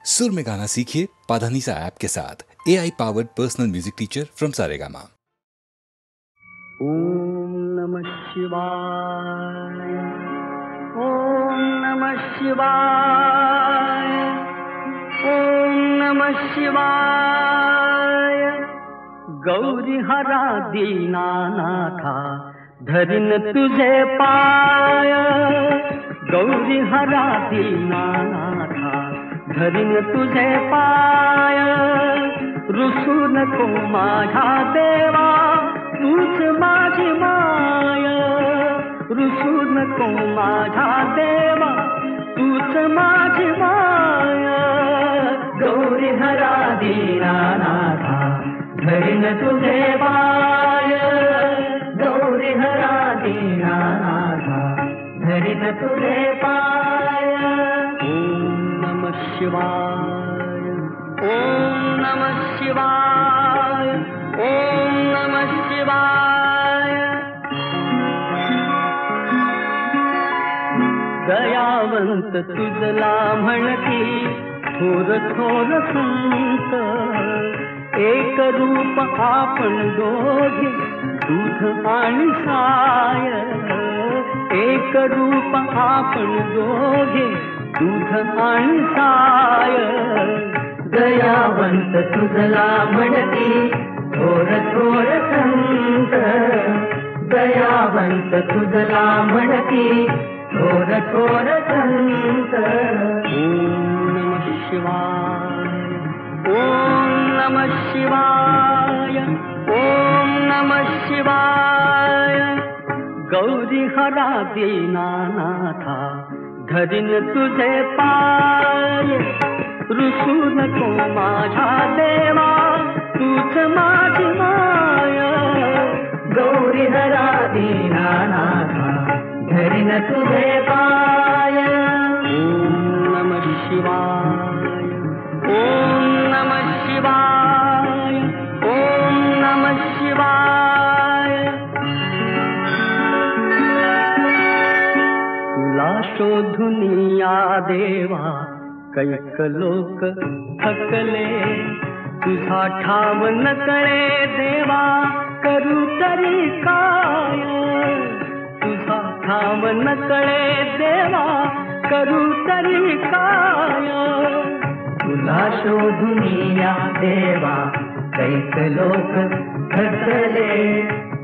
सुर में गाना सीखिए पाधानीसा ऐप के साथ। AI powered personal music teacher from Saregama. ओम नमः शिवाय, ओम नमः शिवाय, ओम नमः शिवाय। गौरी हरा दीनानाथा धरिन तुझे पाय, गौरी हरा दीनानाथा धरिन तुझे पाय। रुसू नको माझा देवा तूच माझी माय, रुसू नको माझा देवा तूच माझी माय। गौरी हरा दीनानाथा धरिन तुझे पाय, गौरी हरा दीनानाथा धरिन तुझे पाय। ओम नमः शिवाय, ओम नमः शिवाय, ओम नमः शिवाय। दयावंत तुझला म्हणती थोर थोर संत, एक रूप आपण दोघे दूध आणि साय, एक रूप आपण दोघे दूध आणि साय। दयावंत तुझला म्हणती थोर थोर संत, दयावंत तुझला म्हणती थोर थोर संत। ओम नमः शिवाय, ओम नमः शिवाय, ओम नमः शिवाय। गौरी हरा दीनानाथा धरिन तुझे पाय, रुसू नको माझा देवा तूच माझी माय। गौरी हरा दीनानाथा धरिन तुझे पाय। ओम नमः शिवाय, ओम नमः शिवाय, ओम नमः शिवाय। तुला शोधुनिया देवा कैक लोक थकले, तुझा ठाव न कळे देवा करू तरी काय, तुझा ठाव न कळे देवा करू तरी काय। तुला शोधुनिया देवा कैक लोक थकले,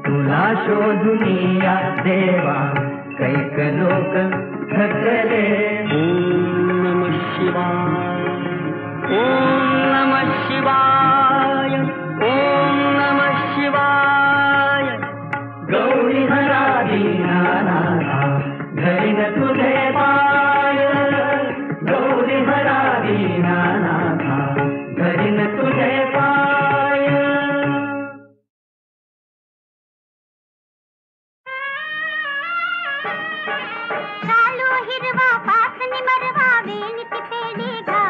तुला शोधुनिया देवा कैक लोक थकले। ओम नमः शिवाय, ओम नमः शिवाय, ओम नमः शिवाय। गौरी हरा दीनानाथा धरिन तुझे पाय, गौरी हरा दीनानाथा धरिन तुझे पाय। चालू हिरवा पासनी मरवा वेणीची पेढी घा,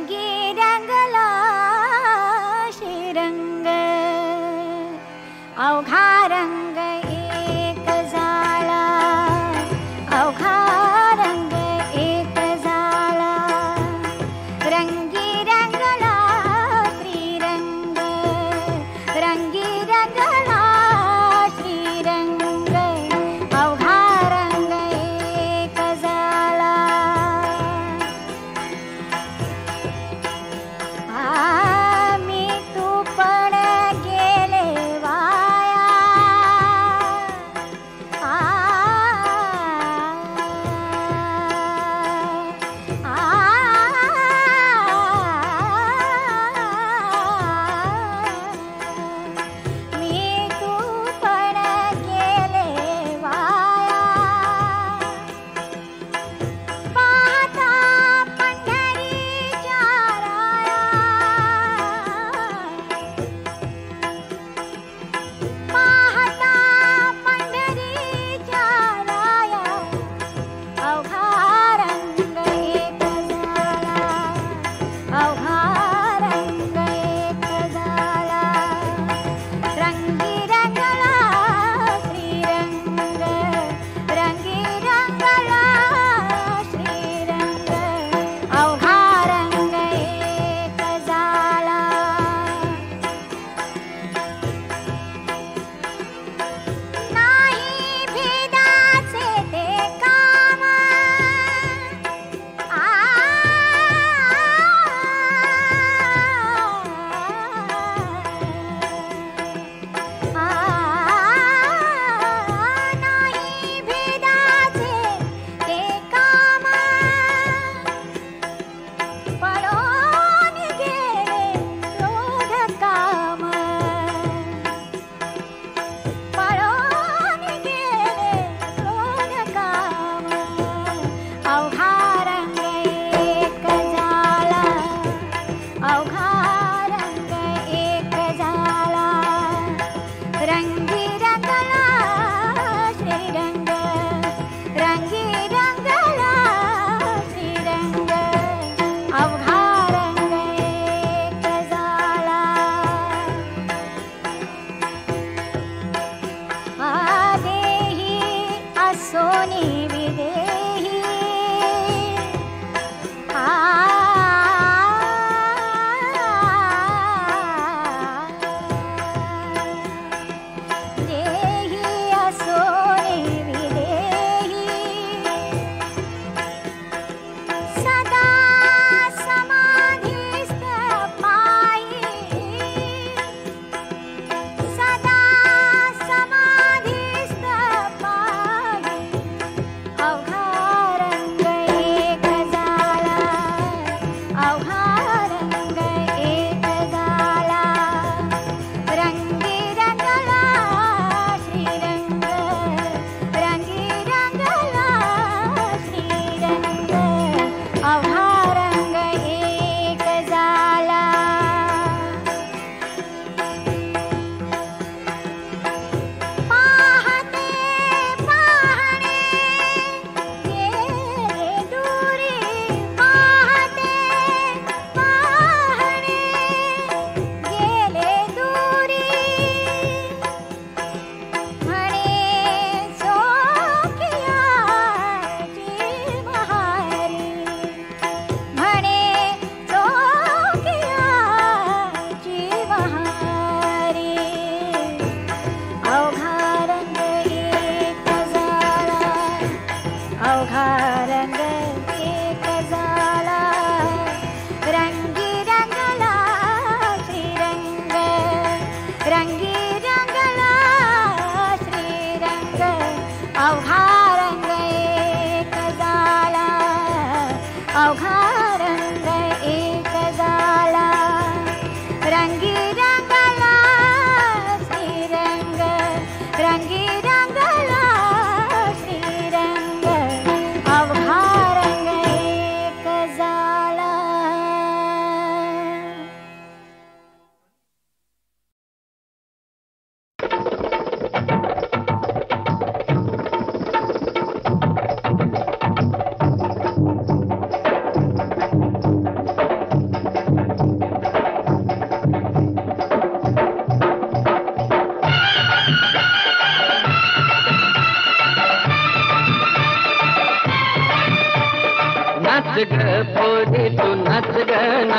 रंगी रंगला श्रीरंग अवघा रंग एक झाला अवघा रंग एक झाला रंगी रंगला श्रीरंग रंगी रंगला श्रीरंग अवघा रंग एक झाला आ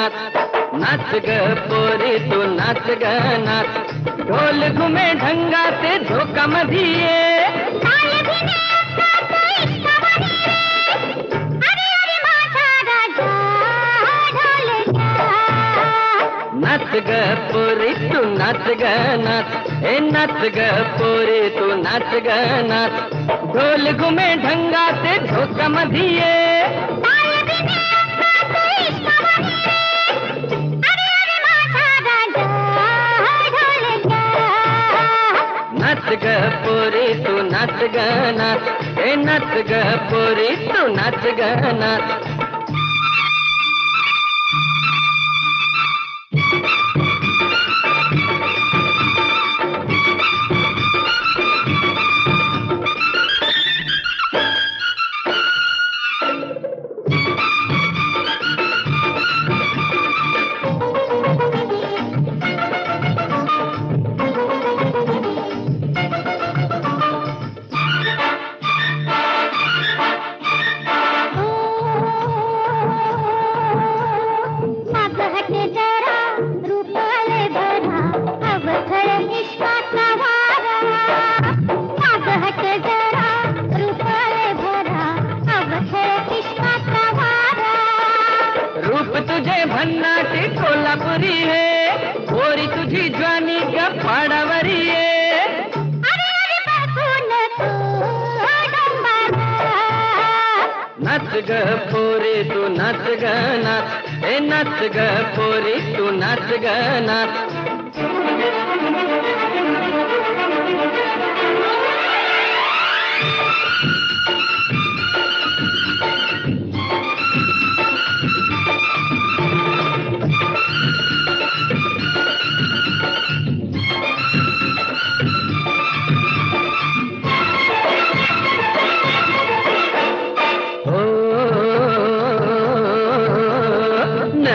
नाच नाच ग पोरी तू नाच ग नाच ढोल घुमे ढंगाचे झोका मधिये नाच ग पोरी तू नाच ग नाच हे नाच ग पोरी तू नाच ग नाच ढोल घुमे ढंगाचे झोका मधिये नाच ग पोरी तू नाच ग नाच हे नाच ग पोरी तू नाच ग नाच भन्नाटी कोल्हापुरी है गोरी तुझी ज्वानी का पाडावरी है नाच ग पोरी तू नाच ग नाच हे नाच ग पोरी तू नाच ग नाच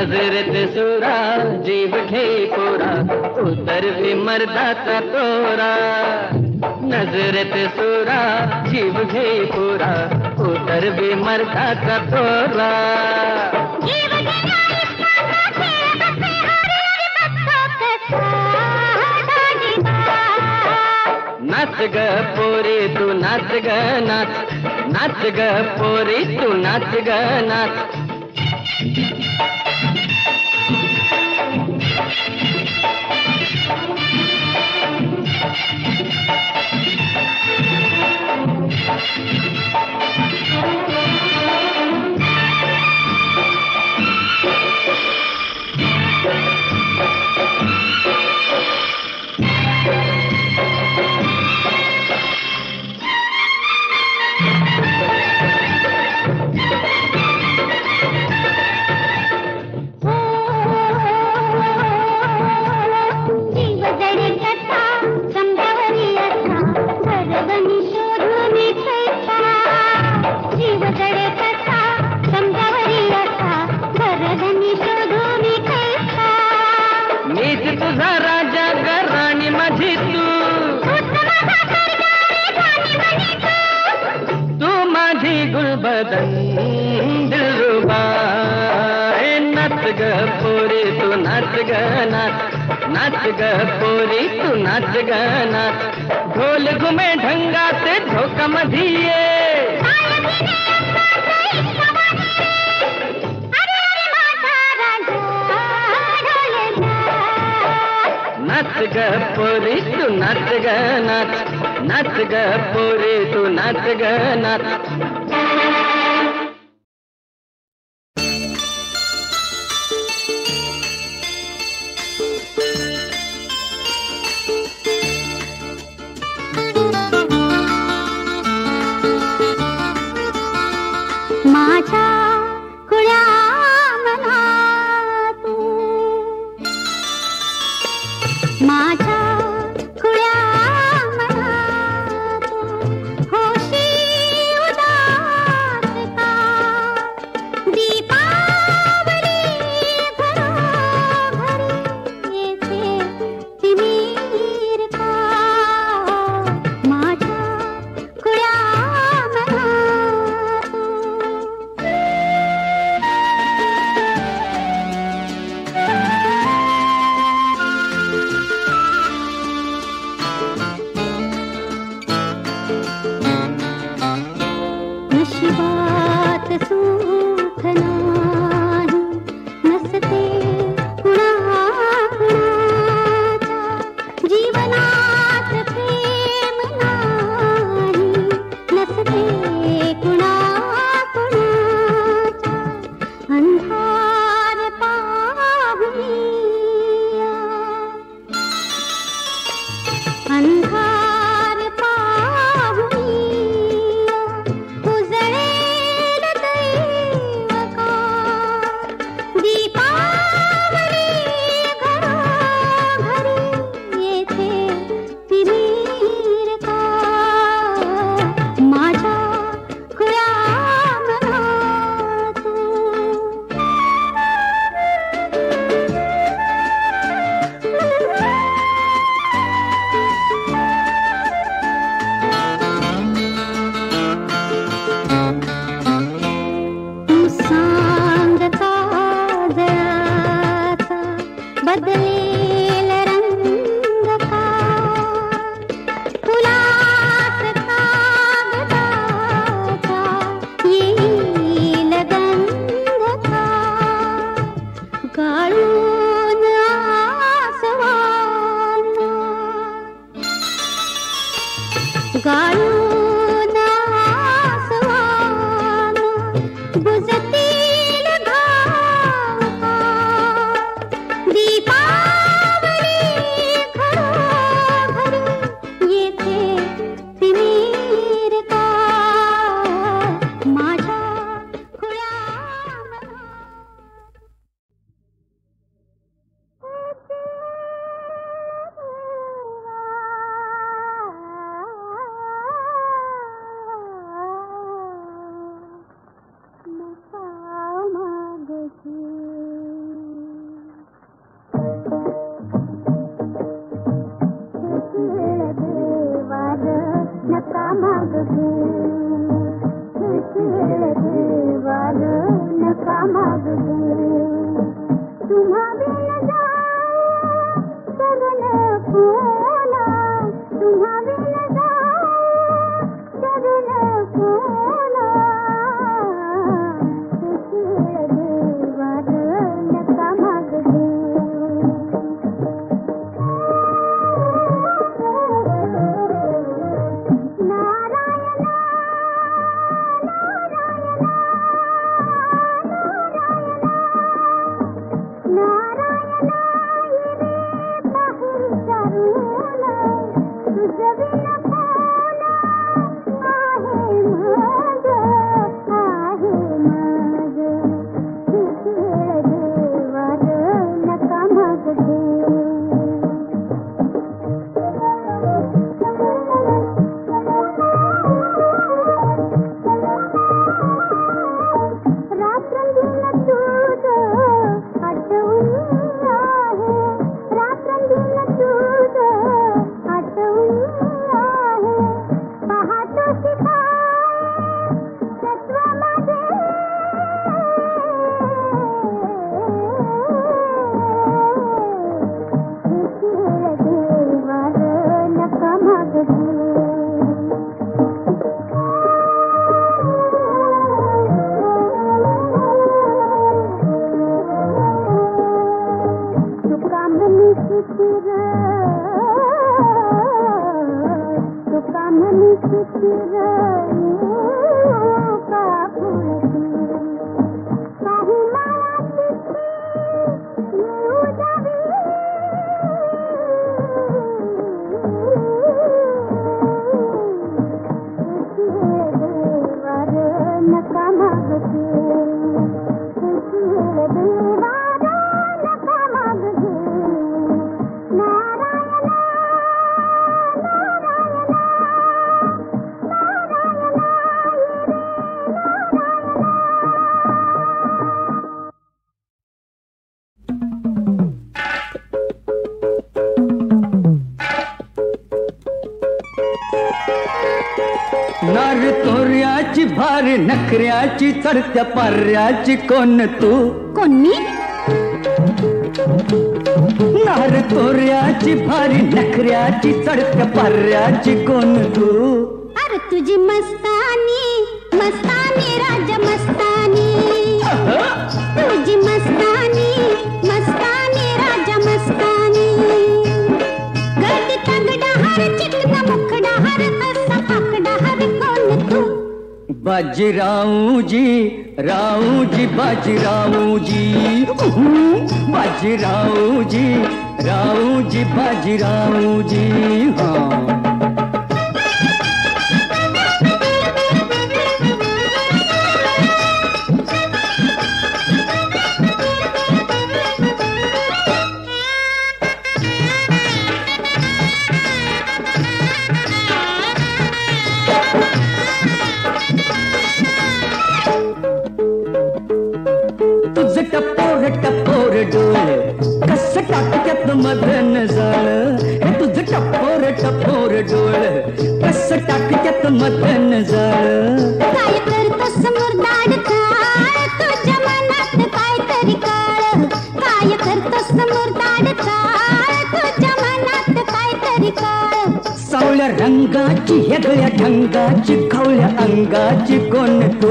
नजरत सुरा जीव घे पोरा उतर भी मर्दाचा तोरा नजरत सुरा जीव घे पोरा उतर भी मर्दाचा तोरा नाच ग पोरी तू नाच ग नाच नाच ग पोरी तू नाच ग नाच तुझा राजा राणी माझी तू माझी गुलबदन दिलरुबा नाच ग पोरी तू नाच ग नाच नाच ग पोरी तू नाच ग नाच ढोल घुमे ढंगाचे झोका मधिये नाच ग पोरी तू नाच ग नाच नाच ग पोरी तू नाच ग नाच गाळून आसमान गाळून आसमान बुजतील घाव दीपावली घरोघरी येथे तिमिरता माझ्या खुळ्या नार तोऱ्याची भारी नखऱ्याची चढत्या पाऱ्याची कोण तू कोणी नार तोऱ्याची भारी नखऱ्याची चढत्या पाऱ्याची कोण तू अरे तुझी मस्तानी मस्तानी राजा मस्तानी तुझी मस्तानी मस्तानी राजा मस्तानी गड तगडा हर चिकना मुखडा हर असा पाकडा हर कोण तू बाजीरावजी रावजी बाजीरावजी बाजीरावजी रावजी बाजीरावजी हाँ टपोर टपोर डोळे कस टाकत्यात मदन जाळ हे तुझं टपोर टपोर रंगाची वेगळ्या ढंगाची खवळ्या अंगाची कोण तू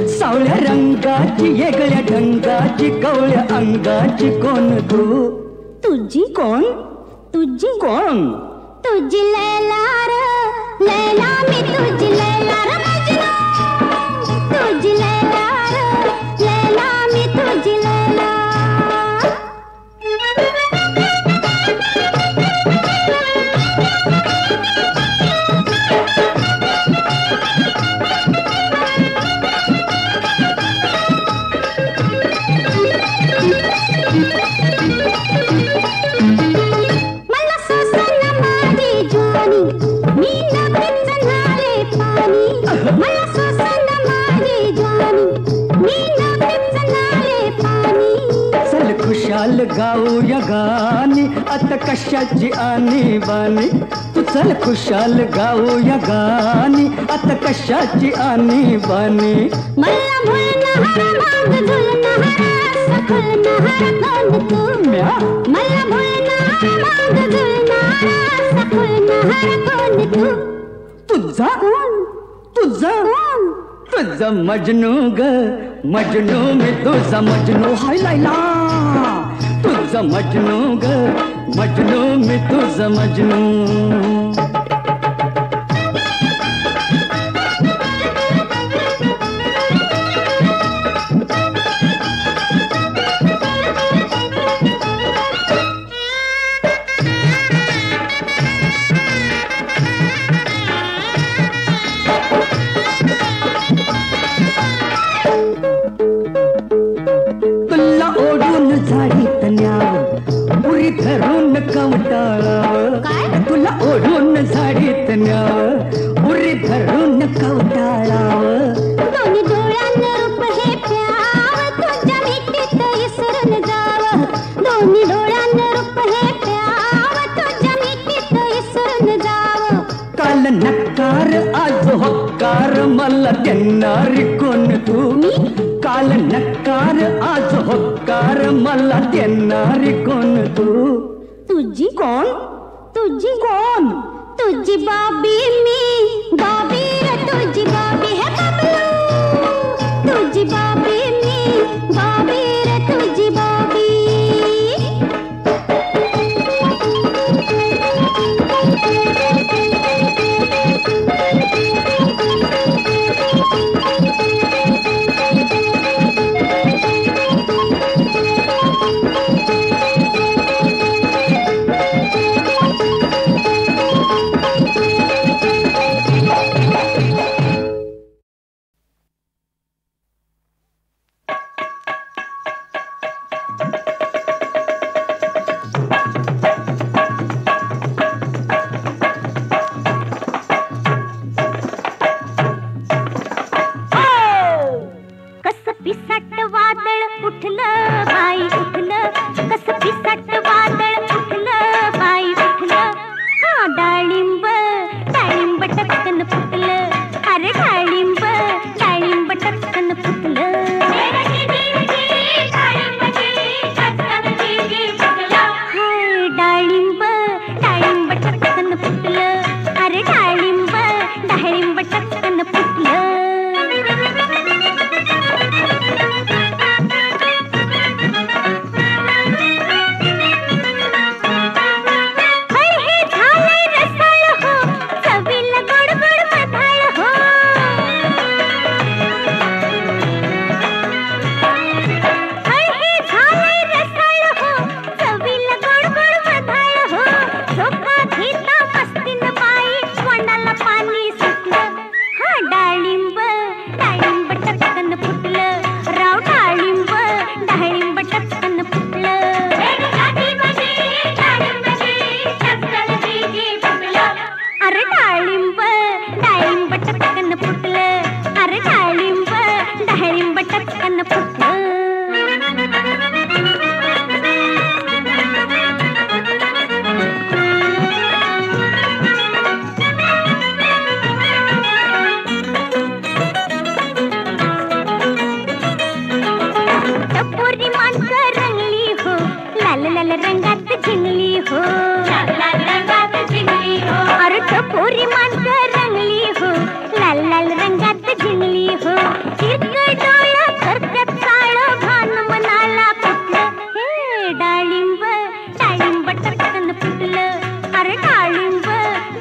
सावळ्या रंगाची वेगळ्या ढंगाची खवळ्या अंगाची कोण तू तुझी कोण तुझी कोण तुझी लैला रे लैला मी तुझी लैला रे मजनू तुझी लैला रे लैला मी तुझी लैला खुशाल गाऊया गाणी आता कशाची आणी बाणी तू चल खुशाल गाऊया गाणी आता कशाची आणी बाणी मला भुलना हर मांग झुलना हर सखलना हर कोण तू म्या मला भुलना मांग झुलना हर सखलना हर कोण तू तुझा तुझा तुझा मजनू ग मजनू मी तुझा मजनू हाय लैला तुझा मजनू ग मजनू मी तुझा मजनू धरून कवटाळाव तुला ओढून झाडीत न्याव उरी धरून कवटाळाव दोन्ही डोळ्यांना रूप हे प्याव तुझ्या मिठीत इसरून जाव दोन्ही डोळ्यांना रूप हे प्याव तुझ्या मिठीत इसरून जाव काल नकार आज होकार मला देणारी कोण तू काल नकार आज होकार मला देणारी कोण तू तुझी कोण तुझी कोण तुझी बाबी मी बाबी रे तुझी बाबी है बबलू तुझी बाबी मी बाबी रे तुझी बाबी पोरी माणसं रंगली हो, लाल लाल रंगात जिंकली हो. हिरकं डोळं करतात काळं, भान मनाला कुठलं. हे डाळिंब डाळिंब टपकन फुटलं, अरे डाळिंब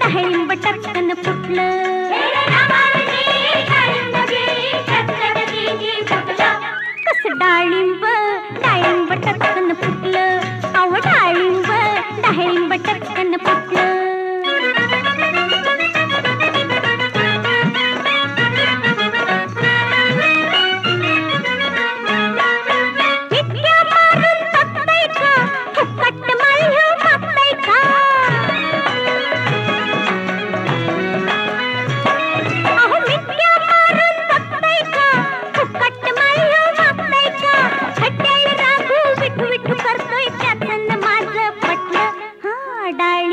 डाळिंब टपकन फुटलं. कसं डाळिंब डाळिंब टपकन फुटलं, अहो डाळिंब डाळिंब टपकन फुटलं. डाळ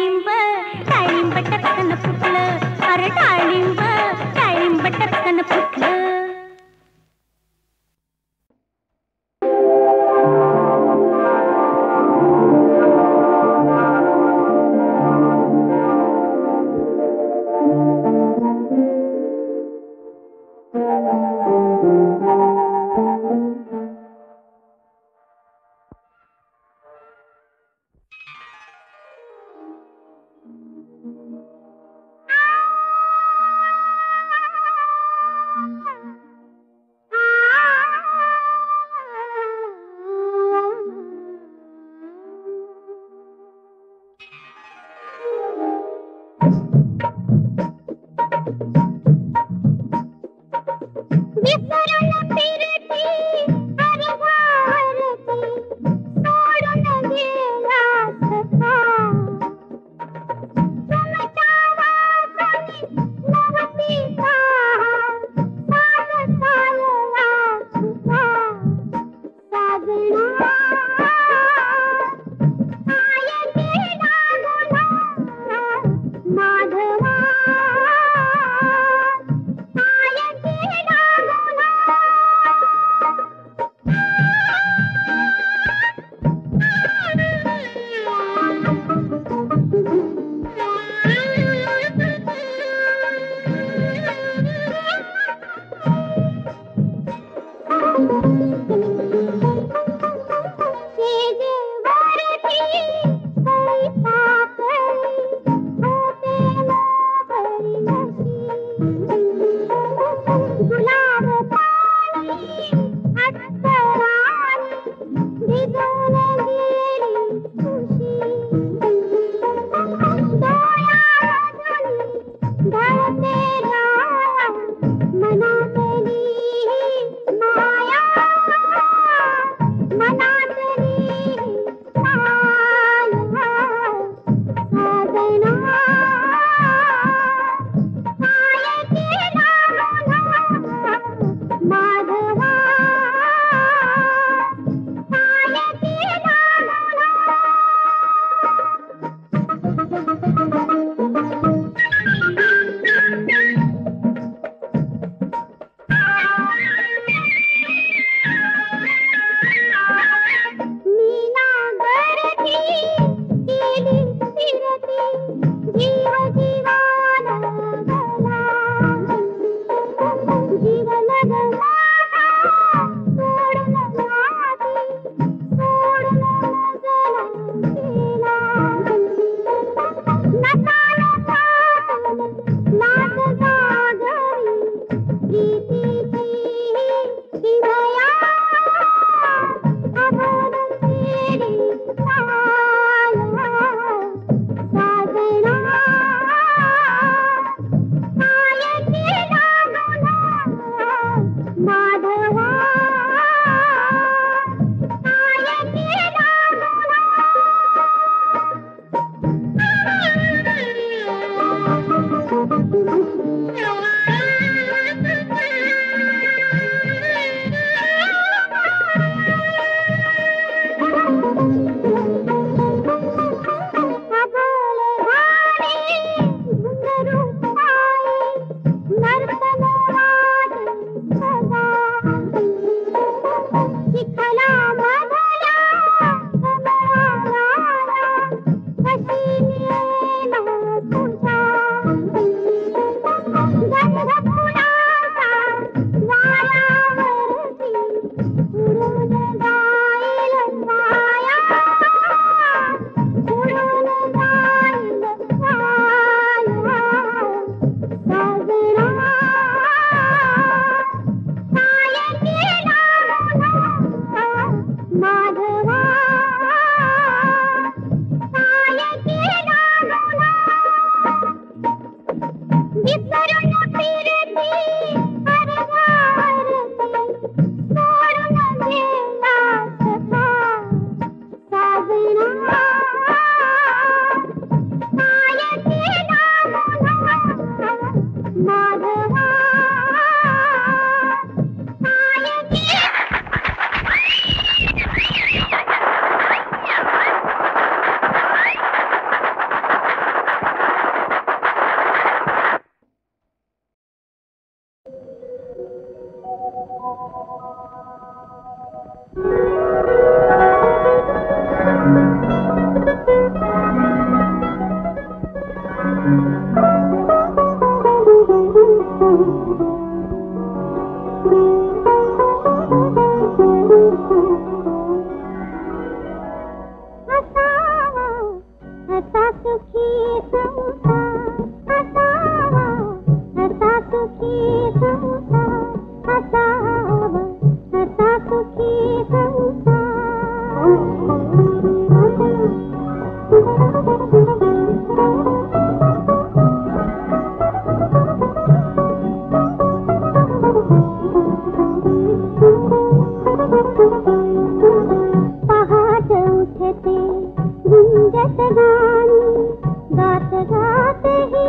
गुंजत गाणी गात गात ही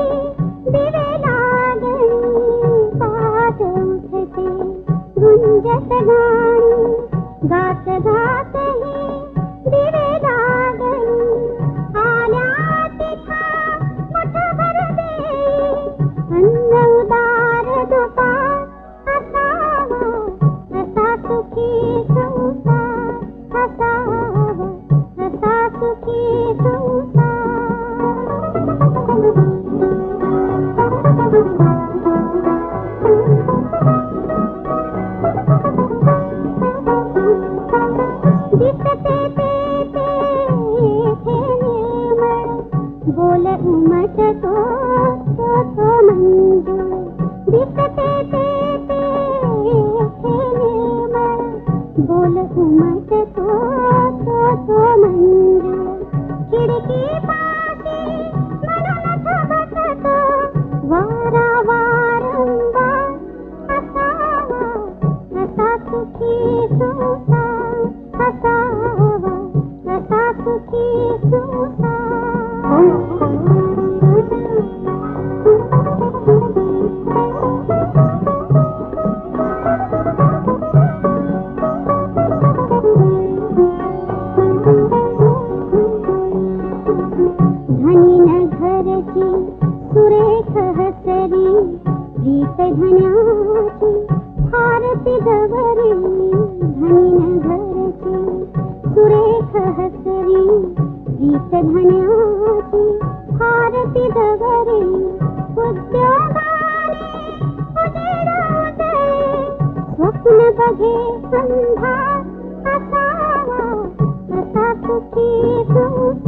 दिवे लागणी पाठ उठते गुंजत गाणी गात गात ही दिवे लागणी आल्या तिथा मुठभर देई अन्न उदार दुपार असावा असा सुखी संसार असावा असा सुखी दिसते ते बोल उमटतो तो मंजूळ दिसते ते बोल उमटतो तो मंजूळ खिडकी पाशी म्हणून थबकतो वारा वारंवार असावा असा सुखी संसार असावा असा सुखी धनी न घरची सुरेख हसरी प्रीत धन्याची भारती गवरी धनी न घरची सुरेख हसरी प्रीत धन्याची भारती गवरी उद्योगाने उजेड उदय स्वप्न बघे संध्या असावा असा सुखी संसार